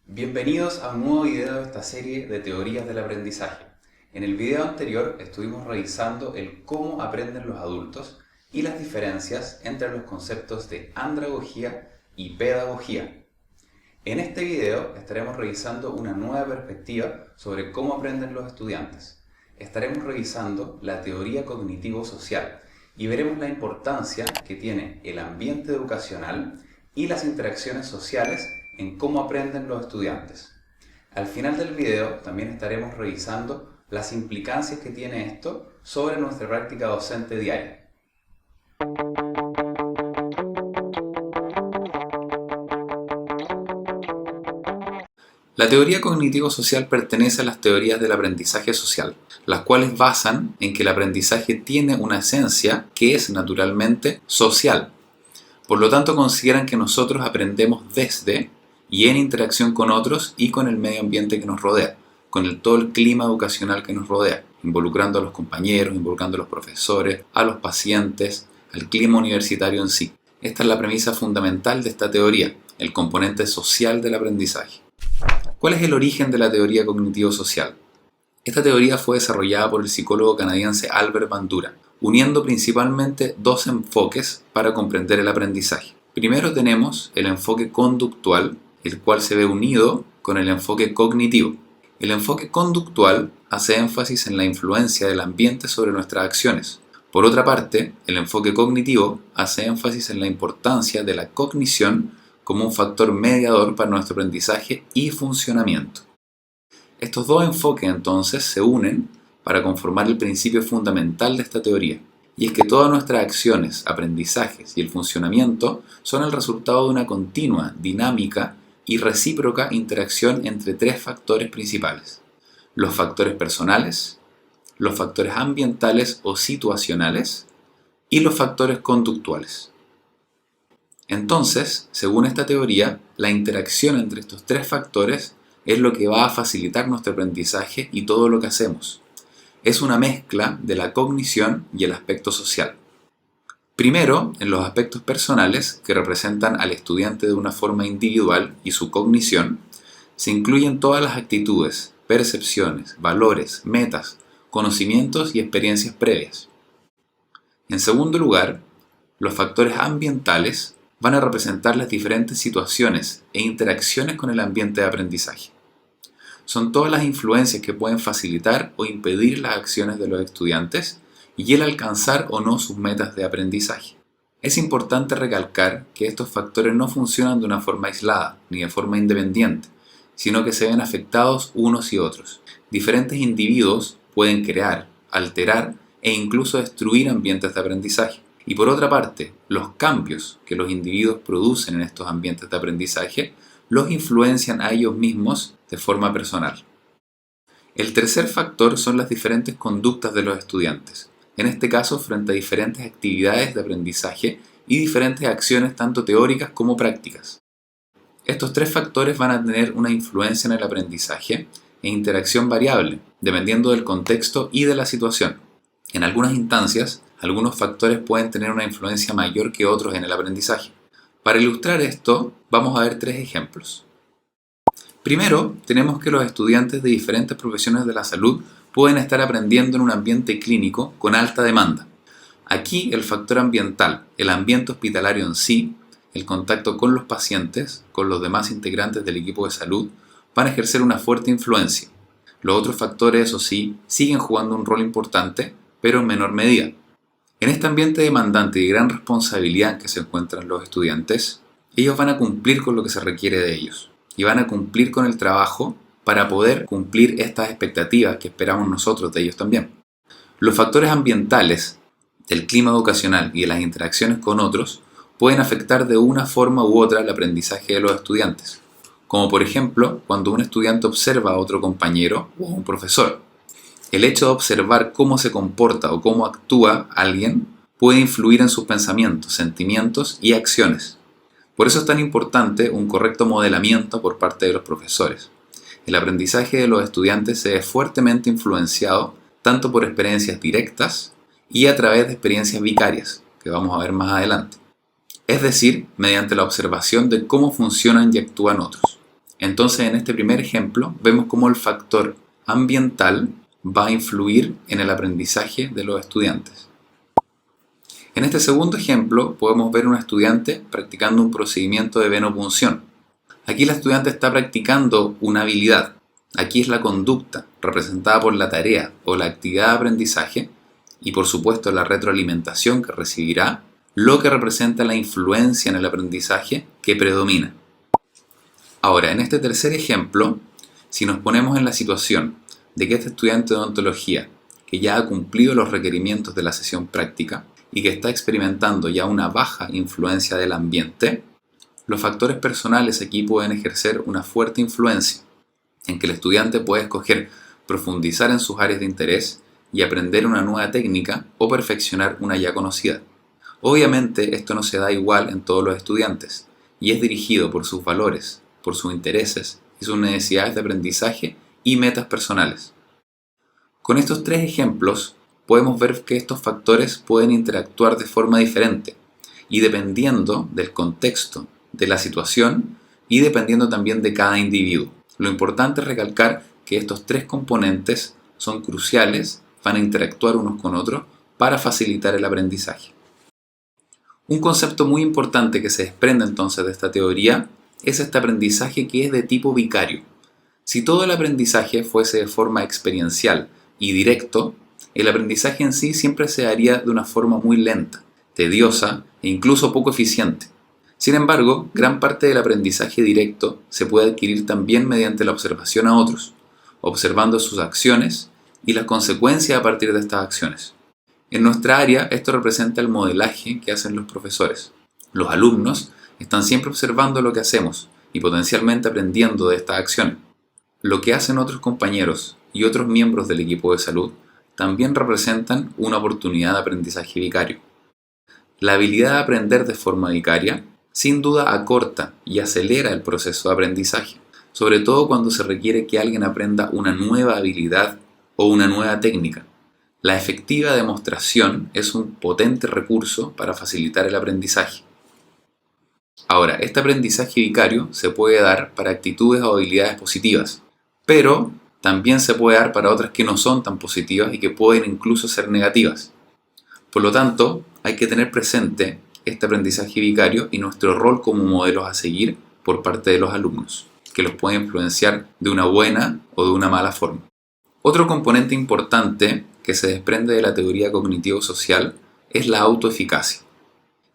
Bienvenidos a un nuevo video de esta serie de teorías del aprendizaje. En el video anterior estuvimos revisando el cómo aprenden los adultos y las diferencias entre los conceptos de andragogía y pedagogía. En este video estaremos revisando una nueva perspectiva sobre cómo aprenden los estudiantes. Estaremos revisando la teoría cognitivo-social y veremos la importancia que tiene el ambiente educacional y las interacciones sociales en cómo aprenden los estudiantes. Al final del video también estaremos revisando las implicancias que tiene esto sobre nuestra práctica docente diaria. La teoría cognitivo-social pertenece a las teorías del aprendizaje social, las cuales basan en que el aprendizaje tiene una esencia que es naturalmente social. Por lo tanto, consideran que nosotros aprendemos desde y en interacción con otros y con el medio ambiente que nos rodea, con todo el clima educacional que nos rodea, involucrando a los compañeros, involucrando a los profesores, a los pacientes, al clima universitario en sí. Esta es la premisa fundamental de esta teoría, el componente social del aprendizaje. ¿Cuál es el origen de la teoría cognitivo-social? Esta teoría fue desarrollada por el psicólogo canadiense Albert Bandura, uniendo principalmente dos enfoques para comprender el aprendizaje. Primero tenemos el enfoque conductual, el cual se ve unido con el enfoque cognitivo. El enfoque conductual hace énfasis en la influencia del ambiente sobre nuestras acciones. Por otra parte, el enfoque cognitivo hace énfasis en la importancia de la cognición como un factor mediador para nuestro aprendizaje y funcionamiento. Estos dos enfoques entonces se unen para conformar el principio fundamental de esta teoría, y es que todas nuestras acciones, aprendizajes y el funcionamiento son el resultado de una continua, dinámica y recíproca interacción entre tres factores principales: los factores personales, los factores ambientales o situacionales y los factores conductuales. Entonces, según esta teoría, la interacción entre estos tres factores es lo que va a facilitar nuestro aprendizaje y todo lo que hacemos. Es una mezcla de la cognición y el aspecto social. Primero, en los aspectos personales, que representan al estudiante de una forma individual y su cognición, se incluyen todas las actitudes, percepciones, valores, metas, conocimientos y experiencias previas. En segundo lugar, los factores ambientales van a representar las diferentes situaciones e interacciones con el ambiente de aprendizaje. Son todas las influencias que pueden facilitar o impedir las acciones de los estudiantes y el alcanzar o no sus metas de aprendizaje. Es importante recalcar que estos factores no funcionan de una forma aislada ni de forma independiente, sino que se ven afectados unos y otros. Diferentes individuos pueden crear, alterar e incluso destruir ambientes de aprendizaje. Y por otra parte, los cambios que los individuos producen en estos ambientes de aprendizaje los influencian a ellos mismos de forma personal. El tercer factor son las diferentes conductas de los estudiantes, en este caso frente a diferentes actividades de aprendizaje y diferentes acciones tanto teóricas como prácticas. Estos tres factores van a tener una influencia en el aprendizaje e interacción variable, dependiendo del contexto y de la situación. En algunas instancias, algunos factores pueden tener una influencia mayor que otros en el aprendizaje. Para ilustrar esto, vamos a ver tres ejemplos. Primero, tenemos que los estudiantes de diferentes profesiones de la salud pueden estar aprendiendo en un ambiente clínico con alta demanda. Aquí el factor ambiental, el ambiente hospitalario en sí, el contacto con los pacientes, con los demás integrantes del equipo de salud, van a ejercer una fuerte influencia. Los otros factores, eso sí, siguen jugando un rol importante, pero en menor medida. En este ambiente demandante y de gran responsabilidad en que se encuentran los estudiantes, ellos van a cumplir con lo que se requiere de ellos y van a cumplir con el trabajo para poder cumplir estas expectativas que esperamos nosotros de ellos también. Los factores ambientales, del clima educacional y de las interacciones con otros pueden afectar de una forma u otra el aprendizaje de los estudiantes, como por ejemplo cuando un estudiante observa a otro compañero o a un profesor. El hecho de observar cómo se comporta o cómo actúa alguien puede influir en sus pensamientos, sentimientos y acciones. Por eso es tan importante un correcto modelamiento por parte de los profesores. El aprendizaje de los estudiantes se ve fuertemente influenciado tanto por experiencias directas y a través de experiencias vicarias, que vamos a ver más adelante. Es decir, mediante la observación de cómo funcionan y actúan otros. Entonces, en este primer ejemplo, vemos cómo el factor ambiental va a influir en el aprendizaje de los estudiantes. En este segundo ejemplo, podemos ver a un estudiante practicando un procedimiento de venopunción. Aquí la estudiante está practicando una habilidad. Aquí es la conducta, representada por la tarea o la actividad de aprendizaje, y por supuesto la retroalimentación que recibirá, lo que representa la influencia en el aprendizaje que predomina. Ahora, en este tercer ejemplo, si nos ponemos en la situación de que este estudiante de odontología, que ya ha cumplido los requerimientos de la sesión práctica y que está experimentando ya una baja influencia del ambiente, los factores personales aquí pueden ejercer una fuerte influencia, en que el estudiante puede escoger profundizar en sus áreas de interés y aprender una nueva técnica o perfeccionar una ya conocida. Obviamente esto no se da igual en todos los estudiantes y es dirigido por sus valores, por sus intereses y sus necesidades de aprendizaje y metas personales. Con estos tres ejemplos podemos ver que estos factores pueden interactuar de forma diferente y dependiendo del contexto, de la situación y dependiendo también de cada individuo. Lo importante es recalcar que estos tres componentes son cruciales, van a interactuar unos con otros para facilitar el aprendizaje. Un concepto muy importante que se desprende entonces de esta teoría es este aprendizaje que es de tipo vicario. Si todo el aprendizaje fuese de forma experiencial y directo, el aprendizaje en sí siempre se haría de una forma muy lenta, tediosa e incluso poco eficiente. Sin embargo, gran parte del aprendizaje directo se puede adquirir también mediante la observación a otros, observando sus acciones y las consecuencias a partir de estas acciones. En nuestra área, esto representa el modelaje que hacen los profesores. Los alumnos están siempre observando lo que hacemos y potencialmente aprendiendo de estas acciones. Lo que hacen otros compañeros y otros miembros del equipo de salud también representan una oportunidad de aprendizaje vicario. La habilidad de aprender de forma vicaria sin duda acorta y acelera el proceso de aprendizaje, sobre todo cuando se requiere que alguien aprenda una nueva habilidad o una nueva técnica. La efectiva demostración es un potente recurso para facilitar el aprendizaje. Ahora, este aprendizaje vicario se puede dar para actitudes o habilidades positivas, pero también se puede dar para otras que no son tan positivas y que pueden incluso ser negativas. Por lo tanto, hay que tener presente este aprendizaje vicario y nuestro rol como modelos a seguir por parte de los alumnos, que los puede influenciar de una buena o de una mala forma. Otro componente importante que se desprende de la teoría cognitivo-social es la autoeficacia.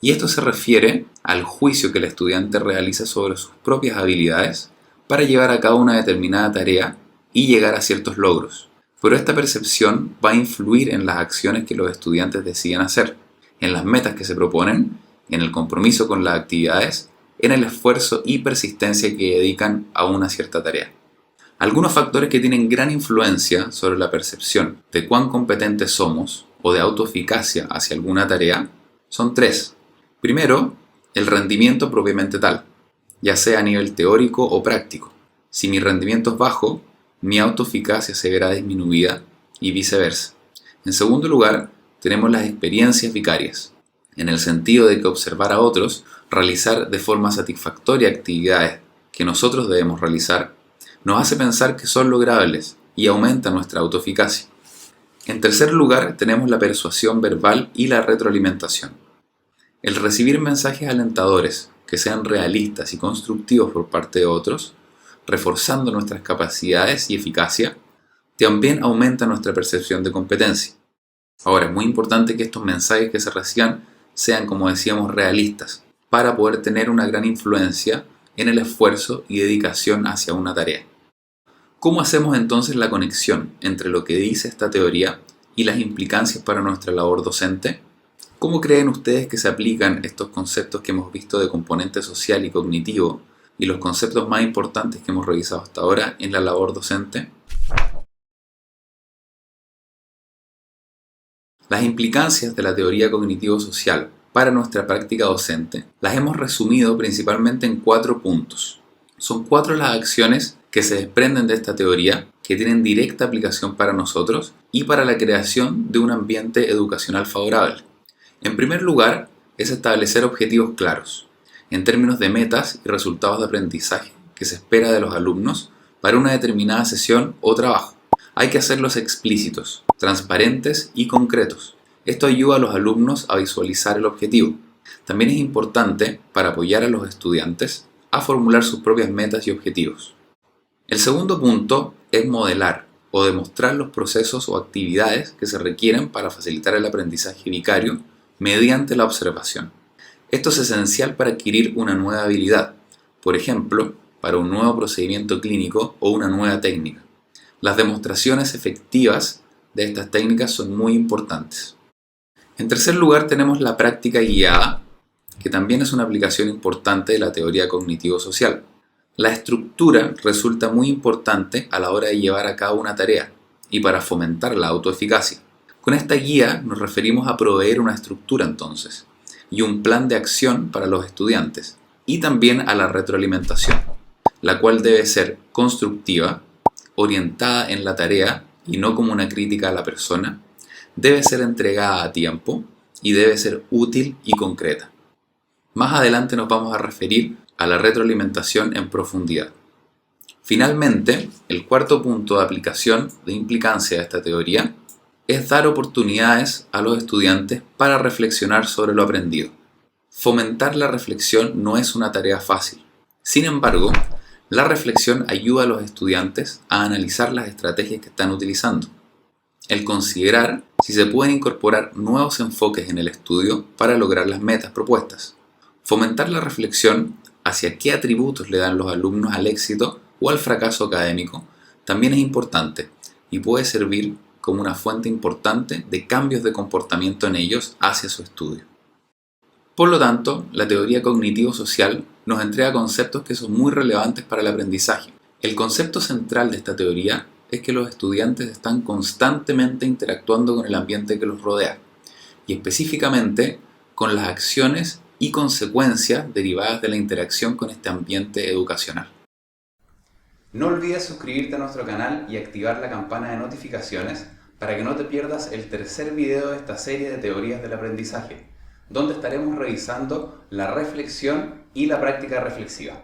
Y esto se refiere al juicio que el estudiante realiza sobre sus propias habilidades para llevar a cabo una determinada tarea y llegar a ciertos logros. Pero esta percepción va a influir en las acciones que los estudiantes deciden hacer, en las metas que se proponen, en el compromiso con las actividades, en el esfuerzo y persistencia que dedican a una cierta tarea. Algunos factores que tienen gran influencia sobre la percepción de cuán competentes somos o de autoeficacia hacia alguna tarea son tres. Primero, el rendimiento propiamente tal, ya sea a nivel teórico o práctico. Si mi rendimiento es bajo, mi autoeficacia se verá disminuida y viceversa. En segundo lugar, tenemos las experiencias vicarias, en el sentido de que observar a otros realizar de forma satisfactoria actividades que nosotros debemos realizar nos hace pensar que son logrables y aumenta nuestra autoeficacia. En tercer lugar, tenemos la persuasión verbal y la retroalimentación. El recibir mensajes alentadores que sean realistas y constructivos por parte de otros, reforzando nuestras capacidades y eficacia, también aumenta nuestra percepción de competencia. Ahora, es muy importante que estos mensajes que se reciban sean, como decíamos, realistas, para poder tener una gran influencia en el esfuerzo y dedicación hacia una tarea. ¿Cómo hacemos entonces la conexión entre lo que dice esta teoría y las implicancias para nuestra labor docente? ¿Cómo creen ustedes que se aplican estos conceptos que hemos visto de componente social y cognitivo y los conceptos más importantes que hemos revisado hasta ahora en la labor docente? Las implicancias de la teoría cognitivo-social para nuestra práctica docente las hemos resumido principalmente en 4 puntos. Son 4 las acciones que se desprenden de esta teoría que tienen directa aplicación para nosotros y para la creación de un ambiente educacional favorable. En primer lugar, es establecer objetivos claros, en términos de metas y resultados de aprendizaje que se espera de los alumnos para una determinada sesión o trabajo. Hay que hacerlos explícitos, transparentes y concretos. Esto ayuda a los alumnos a visualizar el objetivo. También es importante para apoyar a los estudiantes a formular sus propias metas y objetivos. El segundo punto es modelar o demostrar los procesos o actividades que se requieren para facilitar el aprendizaje vicario mediante la observación. Esto es esencial para adquirir una nueva habilidad, por ejemplo, para un nuevo procedimiento clínico o una nueva técnica. Las demostraciones efectivas de estas técnicas son muy importantes. En tercer lugar tenemos la práctica guiada, que también es una aplicación importante de la teoría cognitivo-social. La estructura resulta muy importante a la hora de llevar a cabo una tarea y para fomentar la autoeficacia. Con esta guía nos referimos a proveer una estructura entonces y un plan de acción para los estudiantes y también a la retroalimentación, la cual debe ser constructiva, orientada en la tarea y no como una crítica a la persona, debe ser entregada a tiempo y debe ser útil y concreta. Más adelante nos vamos a referir a la retroalimentación en profundidad. Finalmente, el cuarto punto de aplicación de implicancia de esta teoría es dar oportunidades a los estudiantes para reflexionar sobre lo aprendido. Fomentar la reflexión no es una tarea fácil. Sin embargo, la reflexión ayuda a los estudiantes a analizar las estrategias que están utilizando. El considerar si se pueden incorporar nuevos enfoques en el estudio para lograr las metas propuestas. Fomentar la reflexión hacia qué atributos le dan los alumnos al éxito o al fracaso académico también es importante y puede servir como una fuente importante de cambios de comportamiento en ellos hacia su estudio. Por lo tanto, la teoría cognitivo-social nos entrega conceptos que son muy relevantes para el aprendizaje. El concepto central de esta teoría es que los estudiantes están constantemente interactuando con el ambiente que los rodea y específicamente con las acciones y consecuencias derivadas de la interacción con este ambiente educacional. No olvides suscribirte a nuestro canal y activar la campana de notificaciones para que no te pierdas el tercer video de esta serie de teorías del aprendizaje, donde estaremos revisando la reflexión y la práctica reflexiva.